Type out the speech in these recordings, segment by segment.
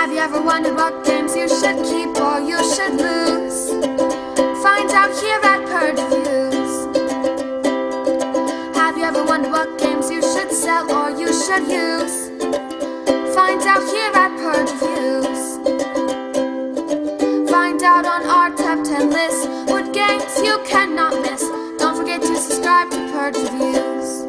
Have you ever wondered what games you should keep or you should lose? Find out here at Purge Reviews. Have you ever wondered what games you should sell or you should use? Find out here at Purge Reviews. Find out on our top 10 list what games you cannot miss. Don't forget to subscribe to Purge Reviews.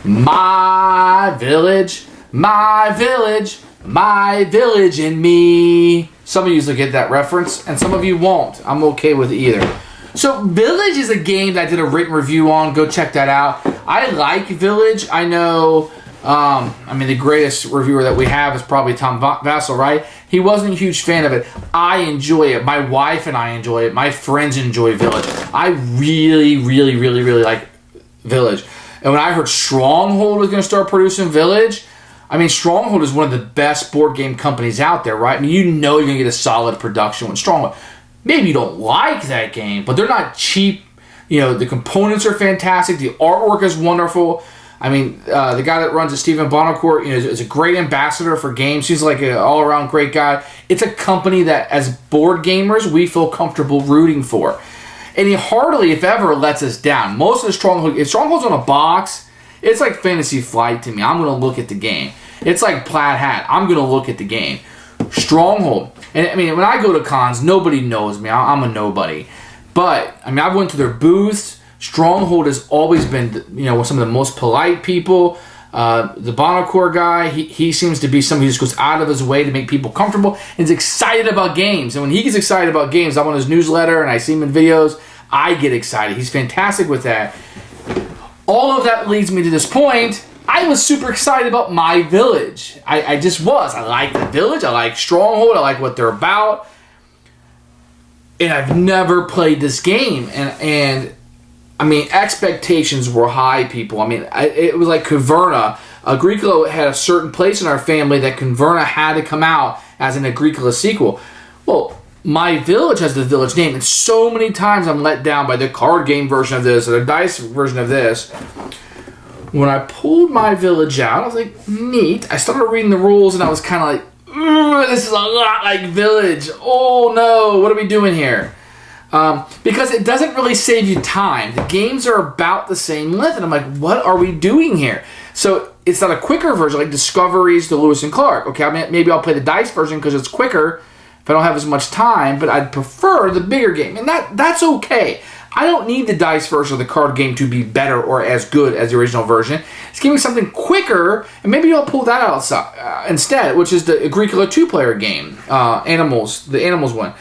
My village, my village, my village and me. Some of you will get that reference, and some of you won't. I'm okay with either. So Village is a game that I did a written review on. Go check that out. I like Village. I know, the greatest reviewer that we have is probably Tom Vassell, right? He wasn't a huge fan of it. I enjoy it. My wife and I enjoy it. My friends enjoy Village. I really, really, really, really like Village. And when I heard Stronghold was going to start producing Village, Stronghold is one of the best board game companies out there, right? You know you're going to get a solid production with Stronghold. Maybe you don't like that game, but they're not cheap. The components are fantastic. The artwork is wonderful. The guy that runs it, Stephen Bonacourt, is a great ambassador for games. He's like an all-around great guy. It's a company that, as board gamers, we feel comfortable rooting for. And he hardly, if ever, lets us down. Most of the Stronghold, if Stronghold's on a box, it's like Fantasy Flight to me. I'm going to look at the game. It's like Plaid Hat. I'm going to look at the game. Stronghold. And when I go to cons, nobody knows me. I'm a nobody. But, I've went to their booths. Stronghold has always been, some of the most polite people. The Bonacourt guy, he seems to be somebody who just goes out of his way to make people comfortable and is excited about games. And when he gets excited about games, I'm on his newsletter and I see him in videos, I get excited. He's fantastic with that. All of that leads me to this point. I was super excited about My Village. I just was. I like the Village. I like Stronghold. I like what they're about. And I've never played this game. And expectations were high, people. It was like Caverna. Agricola had a certain place in our family that Caverna had to come out as an Agricola sequel. Well, My Village has the Village name, and so many times I'm let down by the card game version of this or the dice version of this. When I pulled My Village out, I was like, neat. I started reading the rules, and I was kind of like, this is a lot like Village. Oh, no, what are we doing here? Because it doesn't really save you time. The games are about the same length, and I'm like, what are we doing here? So it's not a quicker version like Discoveries to Lewis and Clark. Okay, maybe I'll play the dice version because it's quicker if I don't have as much time, but I'd prefer the bigger game, and that's okay. I don't need the dice version of the card game to be better or as good as the original version. Just give me something quicker, and maybe I'll pull that out instead, which is the Agricola 2-player game, the Animals one.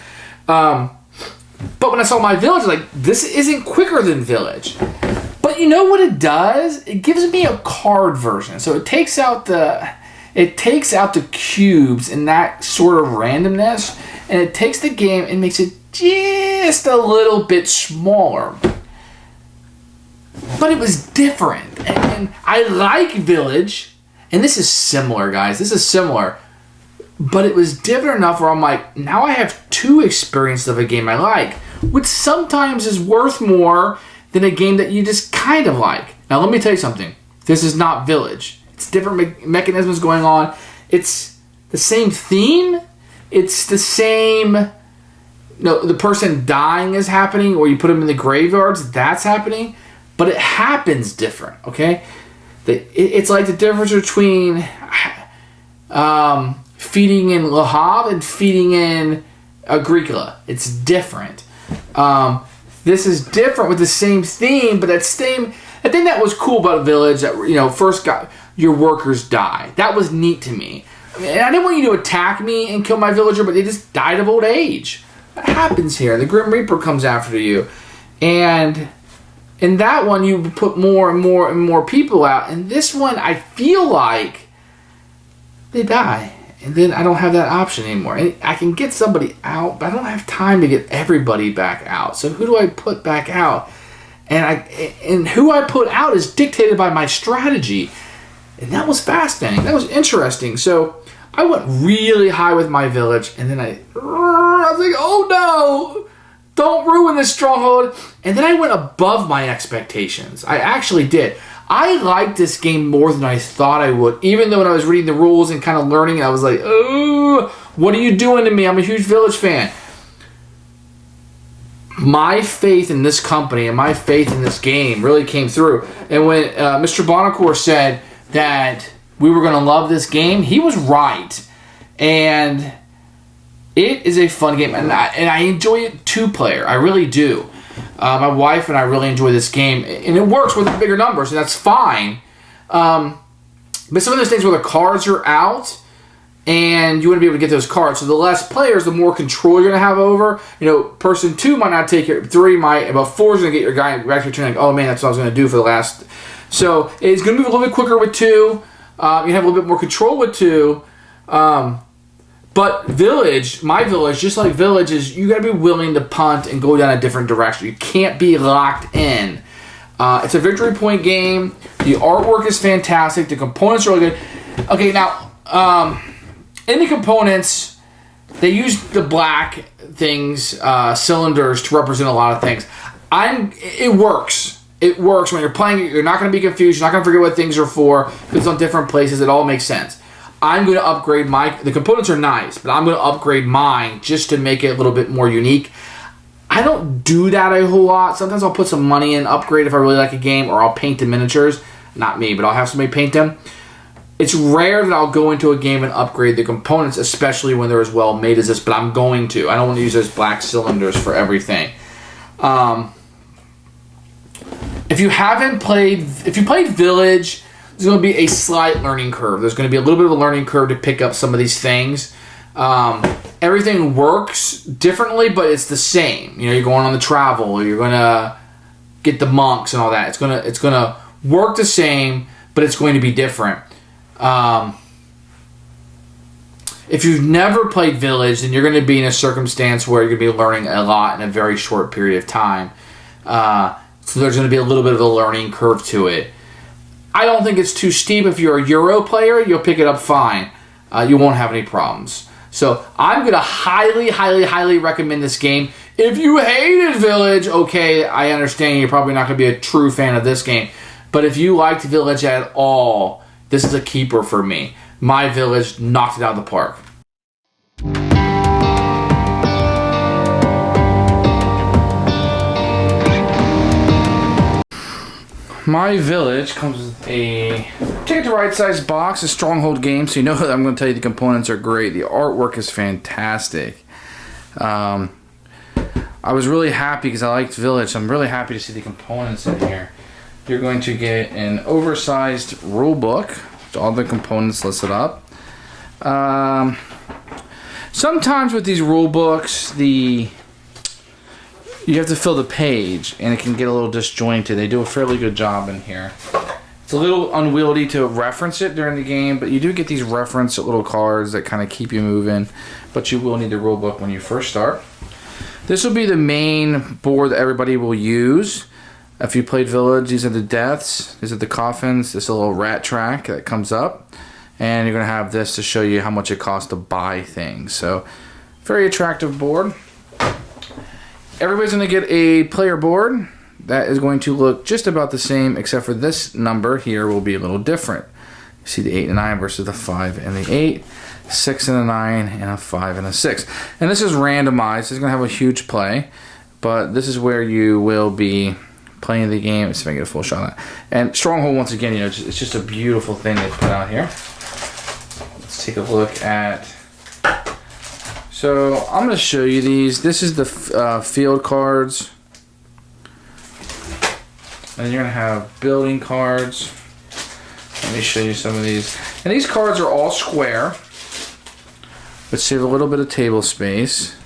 But when I saw My Village, I was like, this isn't quicker than Village. But you know what it does? It gives me a card version. So it takes out the cubes and that sort of randomness, and it takes the game and makes it just a little bit smaller. But it was different. And I like Village, and this is similar, guys. This is similar. But it was different enough where I'm like, now I have two experiences of a game I like, which sometimes is worth more than a game that you just kind of like. Now, let me tell you something. This is not Village. It's different mechanisms going on. It's the same theme. It's the same... No, the person dying is happening, or you put them in the graveyards, that's happening. But it happens different, okay? It's like the difference between... feeding in Le Havre and feeding in Agricola. It's different. This is different with the same theme, but I think that was cool about Village, that first got your workers die. That was neat to me. I didn't want you to attack me and kill my villager, but they just died of old age. That happens here. The Grim Reaper comes after you, and in that one you put more and more people out. And this one, I feel like they die. And then I don't have that option anymore. I can get somebody out, but I don't have time to get everybody back out. So who do I put back out? And who I put out is dictated by my strategy. And that was fascinating. That was interesting. So I went really high with my village, and then I was like, oh no, don't ruin this stronghold. And then I went above my expectations. I actually did. I liked this game more than I thought I would, even though when I was reading the rules and kind of learning, I was like, oh, what are you doing to me? I'm a huge Village fan. My faith in this company and my faith in this game really came through. And when Mr. Bonacore said that we were going to love this game, he was right. And it is a fun game, and I enjoy it two-player. I really do. My wife and I really enjoy this game, and it works with bigger numbers, and that's fine. But some of those things where the cards are out, and you want to be able to get those cards. So the less players, the more control you're going to have over. Person 2 might not take it, 3 might, but 4 is going to get your guy back to your turn. Like, oh man, that's what I was going to do for the last. So it's going to move a little bit quicker with 2. You have a little bit more control with 2. But Village, my Village, just like Village, is you got to be willing to punt and go down a different direction. You can't be locked in. It's a victory point game. The artwork is fantastic. The components are really good. Okay, now, in the components, they use the black things, cylinders, to represent a lot of things. It works. It works. When you're playing it, you're not going to be confused. You're not going to forget what things are for, because it's on different places. It all makes sense. I'm going to upgrade the components are nice, but I'm going to upgrade mine just to make it a little bit more unique. I don't do that a whole lot. Sometimes I'll put some money in, upgrade if I really like a game, or I'll paint the miniatures. Not me, but I'll have somebody paint them. It's rare that I'll go into a game and upgrade the components, especially when they're as well made as this, but I'm going to. I don't want to use those black cylinders for everything. If you played Village, there's going to be a slight learning curve. There's going to be a little bit of a learning curve to pick up some of these things. Everything works differently, but it's the same. You're going on the travel, or you're going to get the monks and all that. It's going to work the same, but it's going to be different. If you've never played Village, then you're going to be in a circumstance where you're going to be learning a lot in a very short period of time. So there's going to be a little bit of a learning curve to it. I don't think it's too steep. If you're a Euro player, you'll pick it up fine. You won't have any problems. So I'm going to highly, highly, highly recommend this game. If you hated Village, okay, I understand you're probably not going to be a true fan of this game. But if you liked Village at all, this is a keeper for me. My Village knocked it out of the park. My Village comes with a Take It to Right Size box, a Stronghold Games, so you know that I'm going to tell you the components are great. The artwork is fantastic. I was really happy because I liked Village, so I'm really happy to see the components in here. You're going to get an oversized rule book with all the components listed up. Sometimes with these rule books, you have to fill the page, and it can get a little disjointed. They do a fairly good job in here. It's a little unwieldy to reference it during the game, but you do get these reference little cards that kind of keep you moving, but you will need the rule book when you first start. This will be the main board that everybody will use. If you played Village, these are the deaths, these are the coffins, this is a little rat track that comes up, and you're going to have this to show you how much it costs to buy things. So, very attractive board. Everybody's going to get a player board that is going to look just about the same, except for this number here will be a little different. You see the 8 and a 9 versus the 5 and the 8, 6 and a 9, and a 5 and a 6. And this is randomized. It's going to have a huge play, but this is where you will be playing the game. Let's see if I can get a full shot of that. And Stronghold, once again, it's just a beautiful thing they put out here. Let's take a look at... So I'm going to show you these. This is the field cards. And you're going to have building cards. Let me show you some of these. And these cards are all square, but save a little bit of table space.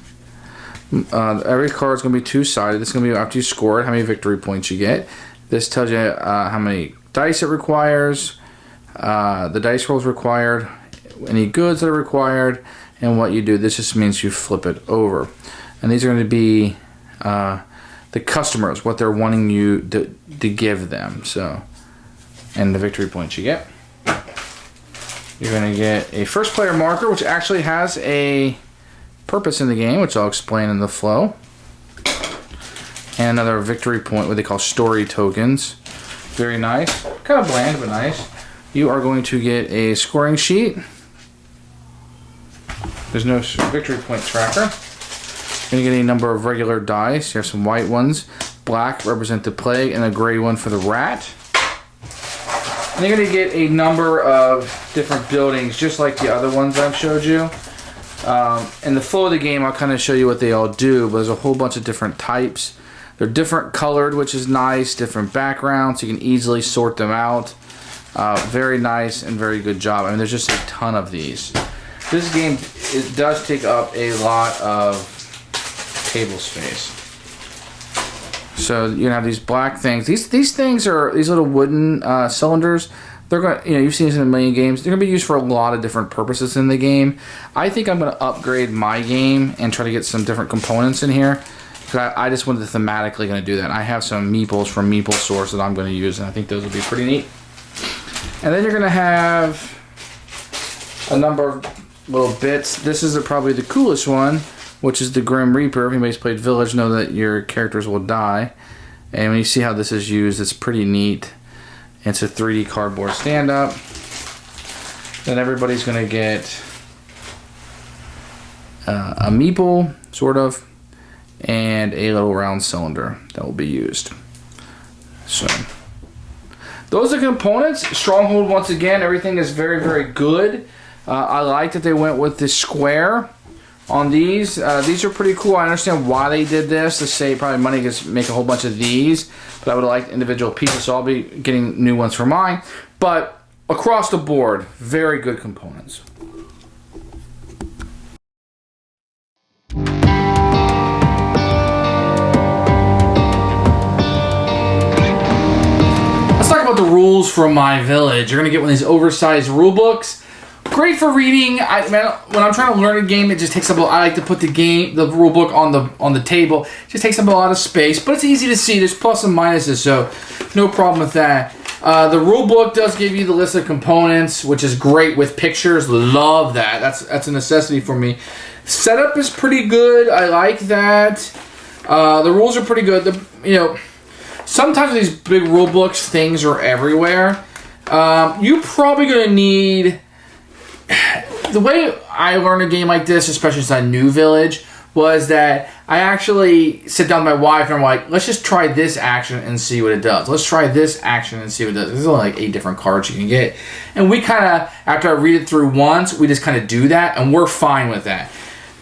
Every card is going to be two-sided. This is going to be after you score it, how many victory points you get. This tells you how many dice it requires, the dice rolls required, any goods that are required, and what you do. This just means you flip it over. And these are going to be the customers, what they're wanting you to give them. So, and the victory points you get. You're going to get a first player marker, which actually has a purpose in the game, which I'll explain in the flow. And another victory point, what they call story tokens. Very nice. Kind of bland, but nice. You are going to get a scoring sheet. There's no victory point tracker. You're going to get a number of regular dice. Here's some white ones. Black represent the plague, and a gray one for the rat. And you're going to get a number of different buildings, just like the other ones I've showed you. In the flow of the game, I'll kind of show you what they all do, but there's a whole bunch of different types. They're different colored, which is nice, different backgrounds, so you can easily sort them out. Very nice and very good job. I mean, there's just a ton of these. This game, it does take up a lot of table space. So you have these black things. These things are these little wooden cylinders. They're going, you've seen this in a million games. They're going to be used for a lot of different purposes in the game. I think I'm going to upgrade my game and try to get some different components in here. Because I just wanted to thematically going to do that. I have some meeples from Meeple Source that I'm going to use, and I think those will be pretty neat. And then you're going to have a number of little bits. This is probably the coolest one, which is the Grim Reaper. If anybody's played Village, know that your characters will die. And when you see how this is used, it's pretty neat. It's a 3D cardboard stand-up. Then everybody's going to get a meeple, sort of, and a little round cylinder that will be used. So those are components. Stronghold, once again, everything is very, very good. I like that they went with the square on these. These are pretty cool. I understand why they did this, to save probably money to make a whole bunch of these, but I would have liked individual pieces, so I'll be getting new ones for mine. But across the board, very good components. The rules for My Village. You're gonna get one of these oversized rule books. Great for reading. When I'm trying to learn a game, it just takes up. I like to put the rule book on the table. It just takes up a lot of space, but it's easy to see. There's plus and minuses, so no problem with that. The rule book does give you the list of components, which is great with pictures. Love that. That's a necessity for me. Setup is pretty good. I like that. The rules are pretty good. Sometimes these big rule books, things are everywhere. You're probably going to need... The way I learned a game like this, especially since I knew Village, was that I actually sit down with my wife and I'm like, let's just try this action and see what it does. Let's try this action and see what it does. There's only like 8 different cards you can get. And we kind of, after I read it through once, we just kind of do that, and we're fine with that.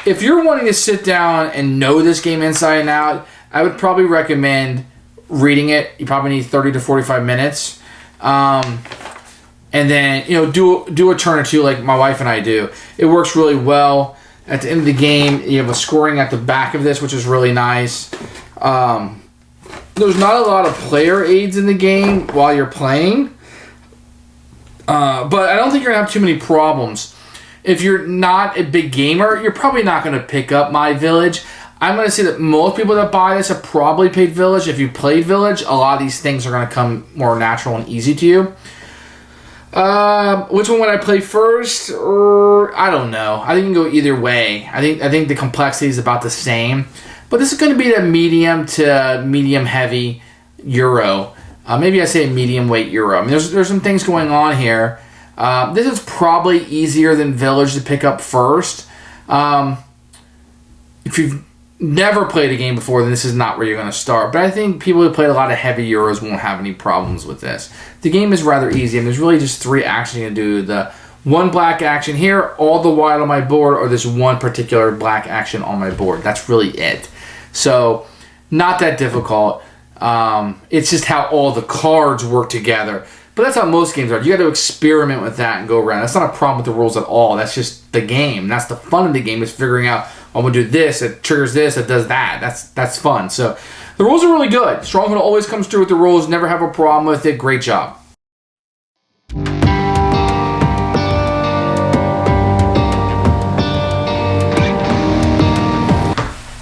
If you're wanting to sit down and know this game inside and out, I would probably recommend reading it. You probably need 30 to 45 minutes. And then, do a turn or two like my wife and I do. It works really well. At the end of the game, you have a scoring at the back of this, which is really nice. There's not a lot of player aids in the game while you're playing. But I don't think you're going to have too many problems. If you're not a big gamer, you're probably not going to pick up My Village. I'm going to say that most people that buy this have probably played Village. If you played Village, a lot of these things are going to come more natural and easy to you. Which one would I play first? I don't know. I think you can go either way. I think the complexity is about the same. But this is going to be a medium to medium heavy Euro. Maybe I say medium weight Euro. I mean, there's some things going on here. This is probably easier than Village to pick up first. If you've never played a game before, then this is not where you're going to start. But I think people who played a lot of heavy Euros won't have any problems with this. The game is rather easy, and there's really just 3 actions you can do. The one black action here, all the white on my board, or this one particular black action on my board. That's really it. So, not that difficult. It's just how all the cards work together. But that's how most games are. You got to experiment with that and go around. That's not a problem with the rules at all. That's just the game. That's the fun of the game, is figuring out, I'm going to do this, it triggers this, it does that. That's fun. So the rules are really good. Stronghold always comes through with the rules. Never have a problem with it. Great job.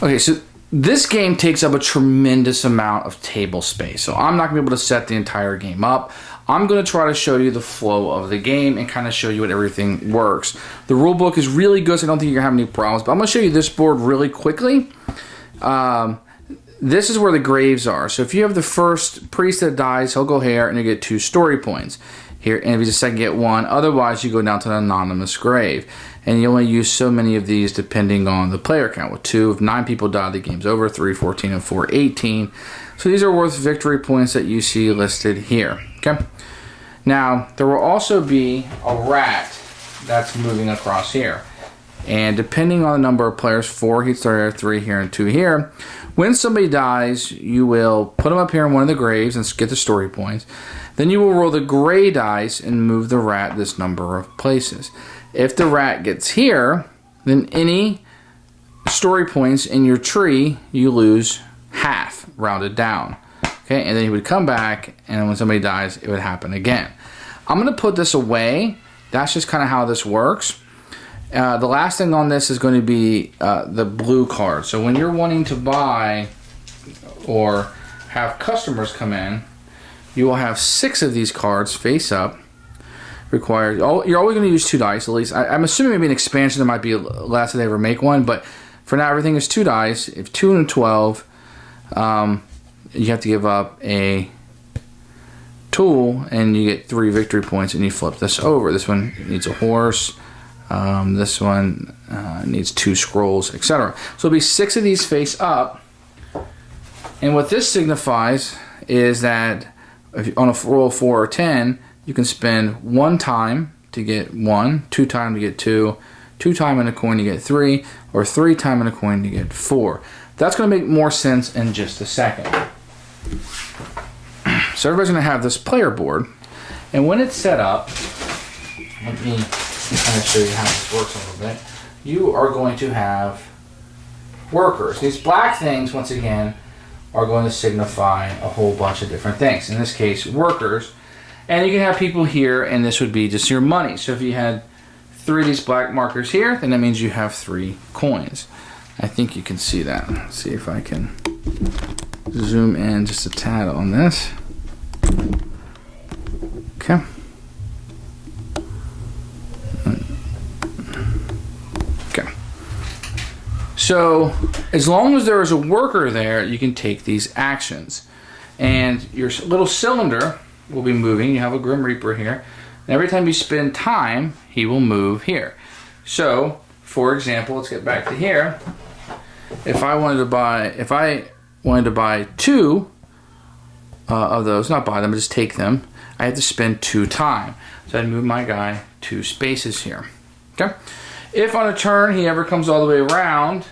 Okay, so this game takes up a tremendous amount of table space. So I'm not going to be able to set the entire game up. I'm going to try to show you the flow of the game and kind of show you what everything works. The rule book is really good, so I don't think you're going to have any problems. But I'm going to show you this board really quickly. This is where the graves are. So if you have the first priest that dies, he'll go here and you get 2 story points. Here, and if he's a second, get 1. Otherwise, you go down to an anonymous grave. And you only use so many of these depending on the player count. With 2, if 9 people die, the game's over. 3, 14, and 4, 18. So these are worth victory points that you see listed here. Okay. Now, there will also be a rat that's moving across here. And depending on the number of players, 4 he'd start here, 3 here, and 2 here. When somebody dies, you will put them up here in one of the graves and get the story points. Then you will roll the gray dice and move the rat this number of places. If the rat gets here, then any story points in your tree, you lose half, rounded down. Okay, and then he would come back, and when somebody dies, it would happen again. I'm going to put this away. That's just kind of how this works. The last thing on this is going to be the blue card. So when you're wanting to buy or have customers come in, you will have 6 of these cards face up. Required. You're always going to use 2 dice, at least. I'm assuming maybe an expansion there might be less if they ever make one, but for now everything is 2 dice. If 2 and 12, you have to give up a tool, and you get 3 victory points, and you flip this over. This one needs a horse. This one needs 2 scrolls, etc. So it'll be 6 of these face up, and what this signifies is that if you, on a roll 4 or 10, you can spend 1 time to get 1, 2 times to get 2, 2 times in a coin to get 3, or 3 times in a coin to get 4. That's going to make more sense in just a second. So everybody's going to have this player board, and when it's set up, let me kind of show you how this works a little bit. You are going to have workers. These black things, once again, are going to signify a whole bunch of different things. In this case, workers. And you can have people here, and this would be just your money. So if you had 3 of these black markers here, then that means you have 3 coins. I think you can see that. Let's see if I can zoom in just a tad on this. Okay. Okay. So as long as there is a worker there, you can take these actions. And your little cylinder will be moving. You have a Grim Reaper here. And every time you spend time, he will move here. So, for example, let's get back to here. If I wanted to buy 2 of those, not buy them, but just take them, I have to spend 2 time. So I'd move my guy 2 spaces here. Okay. If on a turn he ever comes all the way around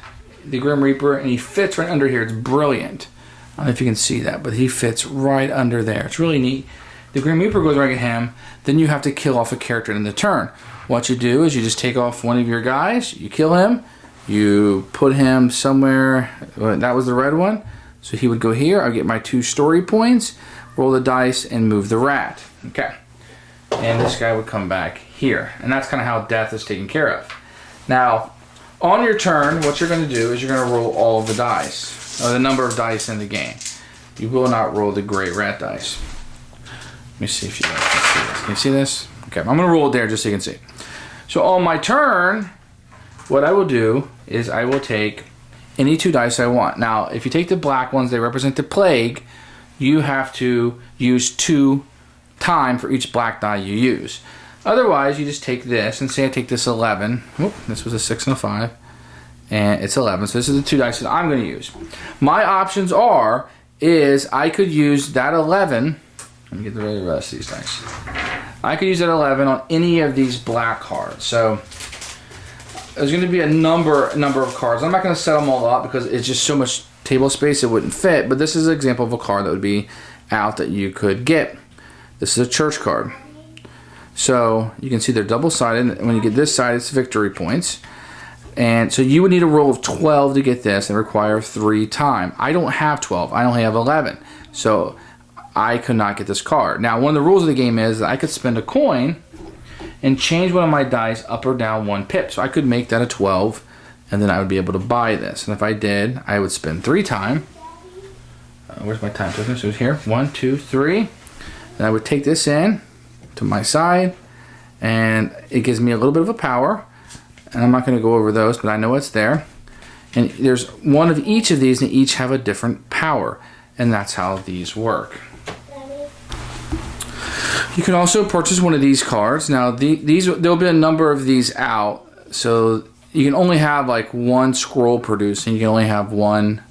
the Grim Reaper and he fits right under here, it's brilliant. I don't know if you can see that, but he fits right under there. It's really neat. The Grim Reaper goes right at him, then you have to kill off a character in the turn. What you do is you just take off one of your guys, you kill him, you put him somewhere, that was the red one, so he would go here, I get my 2 story points, roll the dice, and move the rat. Okay. And this guy would come back here. And that's kind of how death is taken care of. Now, on your turn, what you're going to do is you're going to roll all of the dice, or the number of dice in the game. You will not roll the gray rat dice. Let me see if you guys can see this. Can you see this? Okay, I'm going to roll it there just so you can see. So on my turn, what I will do is I will take any 2 dice I want. Now, if you take the black ones, they represent the plague. You have to use 2 time for each black die you use. Otherwise, you just take this, and say I take this 11. Oop, this was a 6 and a 5. And it's 11. So this is the 2 dice that I'm going to use. My options is I could use that 11. Let me get the rest of these dice. I could use that 11 on any of these black cards. So there's going to be a number of cards. I'm not going to set them all up because it's just so much table space it wouldn't fit. But this is an example of a card that would be out that you could get. This is a church card. So you can see they're double-sided. When you get this side, it's victory points. And so you would need a roll of 12 to get this and require 3 time. I don't have 12. I only have 11. So I could not get this card. Now, one of the rules of the game is that I could spend a coin and change one of my dice up or down 1 pip. So I could make that a 12 and then I would be able to buy this. And if I did, I would spend 3 time. Where's my time token? So it's here, 1, 2, 3. And I would take this in to my side, and it gives me a little bit of a power. And I'm not going to go over those, but I know it's there. And there's one of each of these, and they each have a different power. And that's how these work. You can also purchase one of these cards. Now, there'll be a number of these out. So you can only have like 1 scroll producing. You can only have 1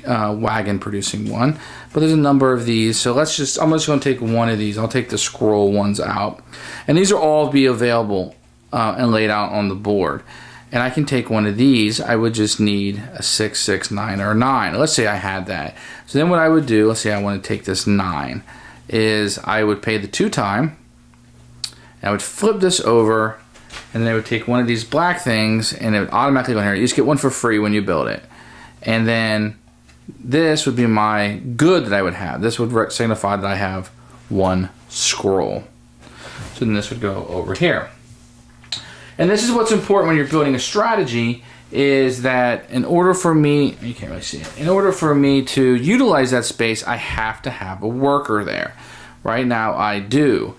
wagon producing one. But there's a number of these. So I'm just going to take one of these. I'll take the scroll ones out. And these will all be available and laid out on the board. And I can take one of these. I would just need a 6, 6, 9, or 9. Let's say I had that. So then what I would do, let's say I want to take this 9, is I would pay the 2 time. And I would flip this over, and then I would take one of these black things, and it would automatically go in here. You just get one for free when you build it. And then this would be my good that I would have. This would signify that I have 1 scroll. So then this would go over here. And this is what's important when you're building a strategy, is that in order for me, you can't really see it, in order for me to utilize that space, I have to have a worker there. Right now I do.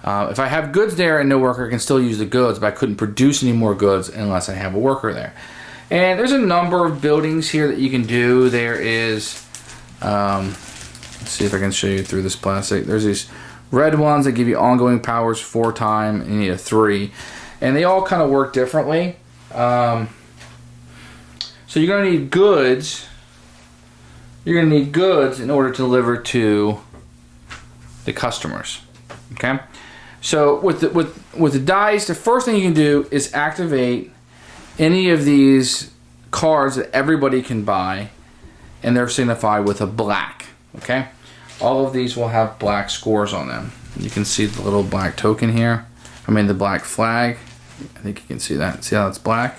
If I have goods there and no worker, I can still use the goods, but I couldn't produce any more goods unless I have a worker there. And there's a number of buildings here that you can do. There is, let's see if I can show you through this plastic. There's these red ones that give you ongoing powers 4 time, and you need a 3. And they all kind of work differently. So you're going to need goods. You're going to need goods in order to deliver to the customers. Okay. So with the dice, the first thing you can do is activate any of these cards that everybody can buy, and they're signified with a black. Okay. All of these will have black scores on them. You can see the little black token here. I mean the black flag. I think you can see that. See how it's black?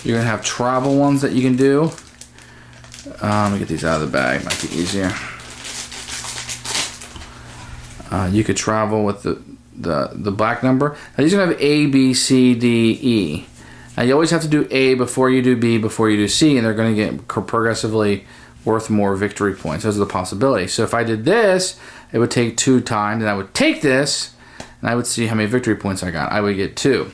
You're going to have travel ones that you can do. Let me get these out of the bag. Might be easier. You could travel with the black number. Now these are going to have A, B, C, D, E. Now you always have to do A before you do B, before you do C, and they're going to get progressively worth more victory points. Those are the possibilities. So if I did this, it would take 2 times, and I would take this, and I would see how many victory points I got. I would get 2.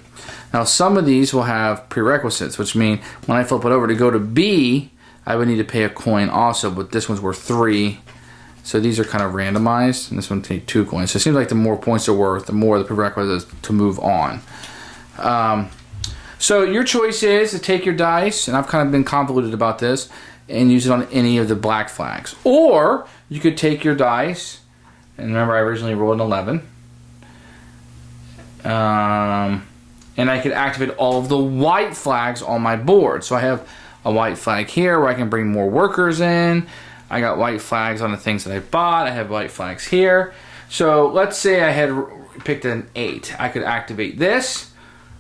Now some of these will have prerequisites, which mean when I flip it over to go to B, I would need to pay a coin also, but this one's worth 3. So these are kind of randomized, and this one take 2 coins. So it seems like the more points are worth, the more the prerequisites to move on. So your choice is to take your dice, and I've kind of been convoluted about this, and use it on any of the black flags. Or you could take your dice, and remember I originally rolled an 11. And I could activate all of the white flags on my board. So I have a white flag here where I can bring more workers in. I got white flags on the things that I bought. I have white flags here. So let's say I had picked an 8. I could activate this.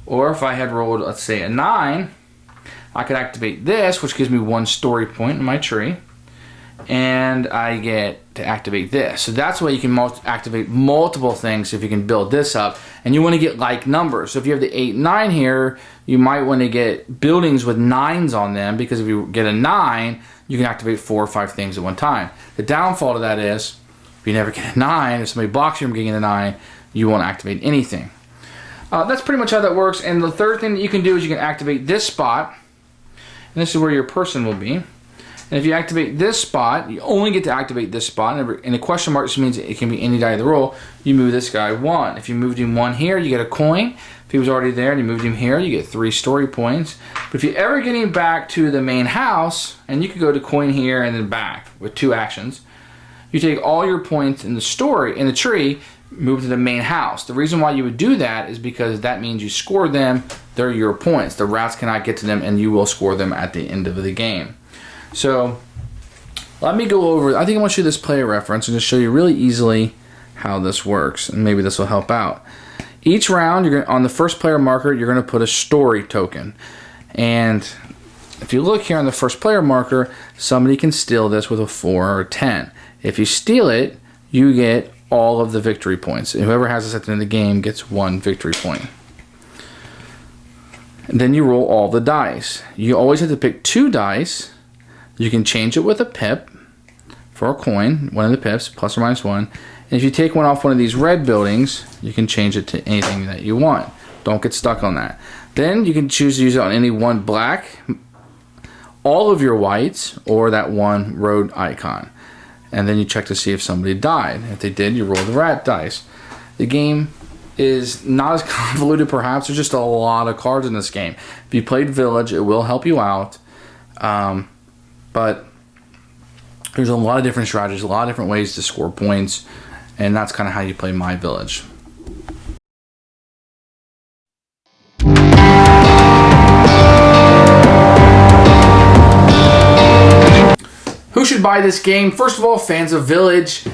Or if I had rolled, let's say, a 9, I could activate this, which gives me 1 story point in my tree. And I get to activate this. So that's why you can activate multiple things if you can build this up. And you want to get like numbers. So if you have the 8, 9 here, you might want to get buildings with 9s on them, because if you get a 9, you can activate 4 or 5 things at one time. The downfall to that is, if you never get a 9, if somebody blocks you from getting a 9, you won't activate anything. That's pretty much how that works. And the third thing that you can do is you can activate this spot. And this is where your person will be. And if you activate this spot, you only get to activate this spot. And a question mark just means it can be any die of the roll. You move this guy 1. If you moved him 1 here, you get a coin. If he was already there and you moved him here, you get 3 story points. But if you ever get him back to the main house, and you could go to coin here and then back with 2 actions, you take all your points in the tree, move to the main house. The reason why you would do that is because that means you score them. They're your points. The rats cannot get to them, and you will score them at the end of the game. So let me go over, I think I want to show you this player reference and just show you really easily how this works, and maybe this will help out. Each round, on the first player marker, you're going to put a story token. And if you look here on the first player marker, somebody can steal this with a 4 or a 10. If you steal it, you get all of the victory points. And whoever has this at the end of the game gets 1 victory point. And then you roll all the dice. You always have to pick 2 dice. You can change it with a pip for a coin, one of the pips, plus or minus 1. And if you take one off one of these red buildings, you can change it to anything that you want. Don't get stuck on that. Then you can choose to use it on any one black, all of your whites, or that one road icon. And then you check to see if somebody died. If they did, you roll the rat dice. The game is not as convoluted perhaps. There's just a lot of cards in this game. If you played Village, it will help you out. But there's a lot of different strategies, a lot of different ways to score points. And that's kind of how you play My Village. Who should buy this game? First of all, fans of Village.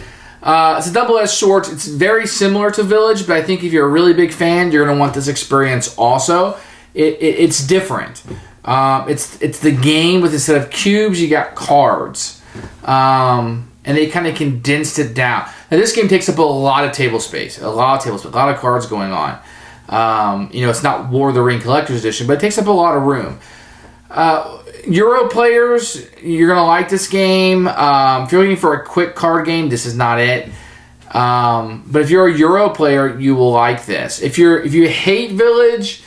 It's a double-edged sword. It's very similar to Village, but I think if you're a really big fan, you're going to want this experience also. It's different. It's the game with instead of cubes, you got cards. And they kind of condensed it down. Now, this game takes up a lot of table space. A lot of cards going on. It's not War of the Ring Collector's Edition, but it takes up a lot of room. Euro players, you're going to like this game. If you're looking for a quick card game, this is not it. But if you're a Euro player, you will like this. If you hate Village,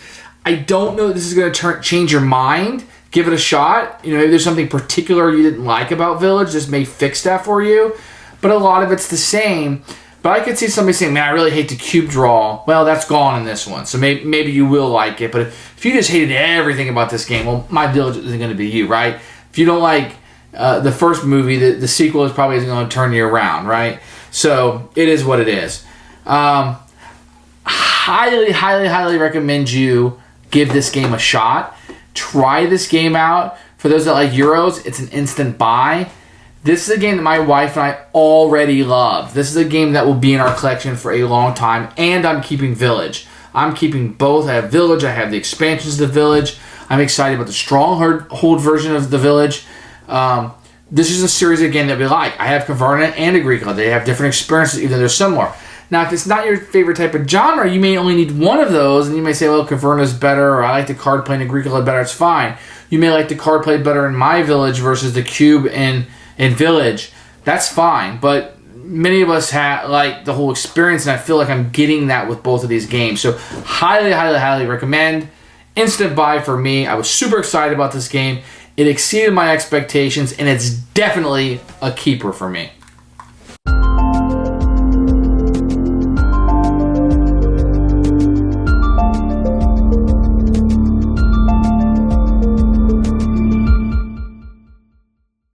I don't know if this is going to change your mind. Give it a shot. Maybe there's something particular you didn't like about Village. This may fix that for you. But a lot of it's the same. But I could see somebody saying, man, I really hate the cube draw. Well, that's gone in this one. So maybe you will like it. But if you just hated everything about this game, well, My Village isn't going to be you, right? If you don't like the first movie, the sequel is probably isn't going to turn you around, right? So it is what it is. Highly recommend you give this game a shot. Try this game out. For those that like Euros, it's an instant buy. This is a game that my wife and I already love. This is a game that will be in our collection for a long time, and I'm keeping Village. I'm keeping both. I have Village. I have the expansions of the Village. I'm excited about the Stronghold version of the Village. This is a series of games that we like. I have Caverna and Agricola. They have different experiences, even though they're similar. Now, if it's not your favorite type of genre, you may only need one of those, and you may say, well, Caverna's better, or I like the card play in Agricola better. It's fine. You may like the card play better in My Village versus the cube in Village. That's fine, but many of us like the whole experience, and I feel like I'm getting that with both of these games. So highly recommend. Instant buy for me. I was super excited about this game. It exceeded my expectations, and it's definitely a keeper for me.